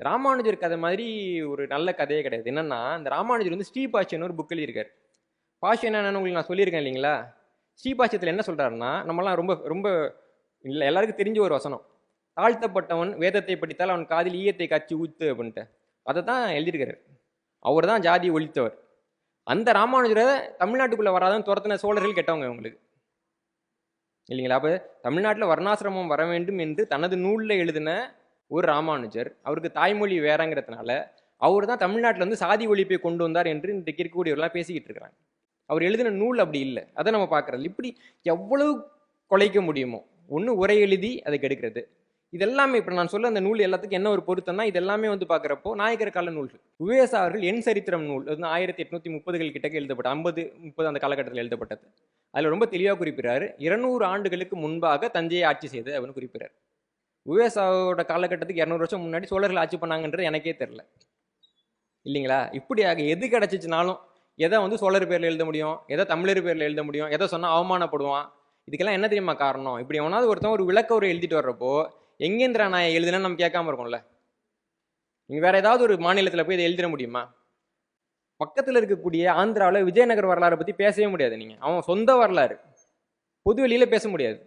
ராமானுஜர் கதை மாதிரி ஒரு நல்ல கதையே கிடையாது. என்னன்னா, இந்த ராமானுஜர் வந்து ஸ்ரீபாஷ்யம்னு ஒரு புக் எழுதியிருக்காரு. பாஷ்யம் என்னன்னு உங்களுக்கு நான் சொல்லியிருக்கேன் இல்லைங்களா? ஸ்ரீபாஷ்யத்தில் என்ன சொல்றாருன்னா, நம்மலாம் ரொம்ப ரொம்ப இல்லை எல்லாருக்கும் தெரிஞ்ச ஒரு வசனம். தாழ்த்தப்பட்டவன் வேதத்தை படித்தால் அவன் காதில் ஈயத்தை காய்ச்சி ஊத்து அப்படின்ட்டு. அதை தான் எழுதியிருக்காரு. அவர் தான் ஜாதியை ஒழித்தவர். அந்த ராமானுஜரை தமிழ்நாட்டுக்குள்ள வராதன்னு துரத்தின சோழர்கள் கெட்டவங்க இவங்களுக்கு இல்லைங்களா? அப்ப தமிழ்நாட்டில் வர்ணாசிரமம் வர வேண்டும் என்று தனது நூலில் எழுதின ஒரு ராமானுஜர், அவருக்கு தாய்மொழி வேறங்கிறதுனால அவர் தான் தமிழ்நாட்டில் வந்து சாதி ஒழிப்பை கொண்டு வந்தார் என்று இன்றைக்கு இருக்கக்கூடியவர்களாம் பேசிக்கிட்டு இருக்கிறாங்க. அவர் எழுதின நூல் அப்படி இல்லை. அதை நம்ம பார்க்கறது. இப்படி எவ்வளவு கொலைக்க முடியுமோ, ஒன்று உரை எழுதி அதை கெடுக்கிறது. இதெல்லாமே இப்போ நான் சொல்ல அந்த நூல் எல்லாத்துக்கும் என்ன ஒரு பொருத்தம்னா, இதெல்லாமே வந்து பார்க்குறப்போ நாயக்கர் கால நூல்கள். உவேசா அவர்கள் என் சரித்திரம் நூல் அது 1830கள் கிட்டக்க எழுதப்பட்ட 50-30 அந்த காலகட்டத்தில் எழுதப்பட்டது. அதில் ரொம்ப தெளிவாக குறிப்பிடுறாரு, 200 ஆண்டுகளுக்கு முன்பாக தஞ்சையை ஆட்சி செய்து அப்படின்னு குறிப்பிடுறாரு. உவேசாவோட காலகட்டத்துக்கு 200 வருஷம் முன்னாடி சோழர்கள் ஆட்சி பண்ணாங்கன்றது எனக்கே தெரியல இல்லைங்களா? இப்படியாக எது கிடைச்சிச்சுனாலும் எதை வந்து சோழர் பேரில் எழுத முடியும், எதை தமிழர் பேரில் எழுத முடியும், எதை சொன்னால் அவமானப்படுவான். இதுக்கெல்லாம் என்ன தெரியுமா காரணம்? இப்படி எவனாவது ஒருத்தன் ஒரு விளக்க உரை எழுதிட்டு வர்றப்போ எங்கேந்திரா நான் எழுதுனேன்னு நம்ம கேட்காம இருக்கோம்ல. நீங்க வேற ஏதாவது ஒரு மாநிலத்தில் போய் இதை எழுதிட முடியுமா? பக்கத்தில் இருக்கக்கூடிய ஆந்திராவில் விஜயநகர் வரலாறை பற்றி பேசவே முடியாது. நீங்கள் அவன் சொந்த வரலாறு பொது வெளியில பேச முடியாது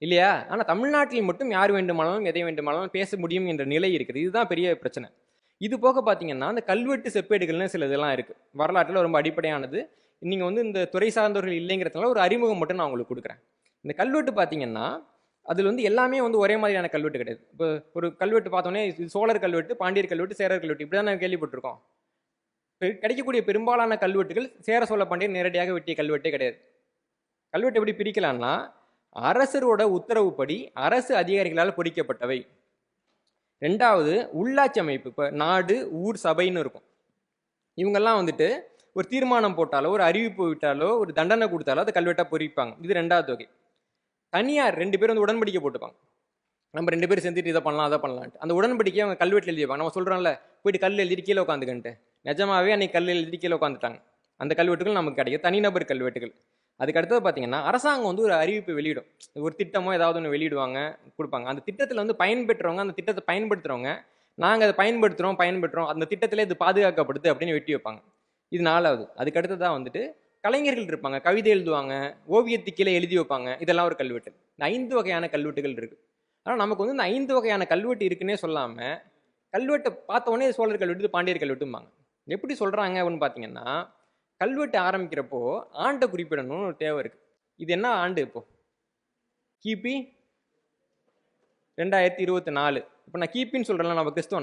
இல்லையா? ஆனால் தமிழ்நாட்டில் மட்டும் யார் வேண்டுமானாலும் எதை வேண்டுமானாலும் பேச முடியும் என்ற நிலை இருக்குது. இதுதான் பெரிய பிரச்சனை. இது போக பார்த்தீங்கன்னா அந்த கல்வெட்டு செப்பேடுகள்னு சில இதெல்லாம் இருக்கு. வரலாற்றில் ரொம்ப அடிப்படையானது. நீங்கள் வந்து இந்த துறை சார்ந்தவர்கள் இல்லைங்கிறதுனால ஒரு அறிமுகம் மட்டும் நான் உங்களுக்கு கொடுக்குறேன். இந்த கல்வெட்டு பார்த்தீங்கன்னா அதில் வந்து எல்லாமே வந்து ஒரே மாதிரியான கல்வெட்டு கிடையாது. இப்போ ஒரு கல்வெட்டு பார்த்தோன்னே சோழர் கல்வெட்டு, பாண்டியர் கல்வெட்டு, சேரர் கல்வெட்டு இப்படி தான் நான் கேள்விப்பட்டிருக்கோம். கிடைக்கக்கூடிய பெரும்பாலான கல்வெட்டுகள் சேர சோழ பாண்டியர் நேரடியாக வெட்டிய கல்வெட்டே கிடையாது. கல்வெட்டு எப்படி பிரிக்கலாம்னா, அரசரோட உத்தரவுப்படி அரசு அதிகாரிகளால் பொறிக்கப்பட்டவை. ரெண்டாவது உள்ளாட்சி அமைப்பு. இப்போ நாடு, ஊர், சபைன்னு இருக்கும். இவங்கெல்லாம் வந்துட்டு ஒரு தீர்மானம் போட்டாலோ, ஒரு அறிவிப்பு விட்டாலோ, ஒரு தண்டனை கொடுத்தாலோ அதை கல்வெட்டாக பொறிப்பாங்க. இது ரெண்டாவது வகை. தனியார் 2 பேரும் வந்து உடன்படிக்கை போட்டுப்பாங்க. நம்ம 2 பேரும் செஞ்சுட்டு இதை பண்ணலாம் அதை பண்ணலான்ட்டு. அந்த உடன்படிக்கையை அவங்க கல்வெட்டில் எழுதி வைப்பாங்க. நம்ம சொல்கிறோம்ல, போயிட்டு கல் எழுதிட்டு கீழே உட்காந்துக்கிட்டு, நிஜமாவே அன்னைக்கு கல் எழுதிட்டு கீழே உட்காந்துட்டாங்க. அந்த கல்வெட்டுகள் நமக்கு கிடைக்கும். தனிநபர் கல்வெட்டுகள். அதுக்கு அடுத்தது பார்த்தீங்கன்னா அரசாங்கம் வந்து ஒரு அறிவிப்பு வெளியிடும். ஒரு திட்டமோ ஏதாவது ஒன்று வெளியிடுவாங்க, கொடுப்பாங்க. அந்த திட்டத்தில் வந்து பயன்பெற்றவங்க, அந்த திட்டத்தை பயன்படுத்துகிறவங்க, நாங்கள் அதை பயன்படுத்துகிறோம் அந்த திட்டத்திலே இது பாதுகாக்கப்படுது அப்படின்னு வெட்டி வைப்பாங்க. இது 4வது. அதுக்கு அடுத்து தான் வந்துட்டு கலைஞர்கள் இருப்பாங்க, கவிதை எழுதுவாங்க, ஓவியத்துக்கு கீழே எழுதி வைப்பாங்க. இதெல்லாம் ஒரு கல்வெட்டு. இந்த 5 வகையான கல்வெட்டுகள் இருக்கு. ஆனால் நமக்கு வந்து இந்த 5 வகையான கல்வெட்டு இருக்குன்னே சொல்லாமல் கல்வெட்டை பார்த்த உடனே சோழர் கல்வெட்டு, பாண்டியர் கல்வெட்டும்பாங்க. எப்படி சொல்கிறாங்க அப்படின்னு பார்த்தீங்கன்னா, கல்வெட்டு ஆரம்பிக்கிறப்போ ஆண்டை குறிப்பிடணும்னு ஒரு தேவை இருக்கு. இது என்ன ஆண்டு? இப்போ கிபி 2024. இப்போ நான் கிபின்னு சொல்கிறேன், நம்ம கிறிஸ்துவ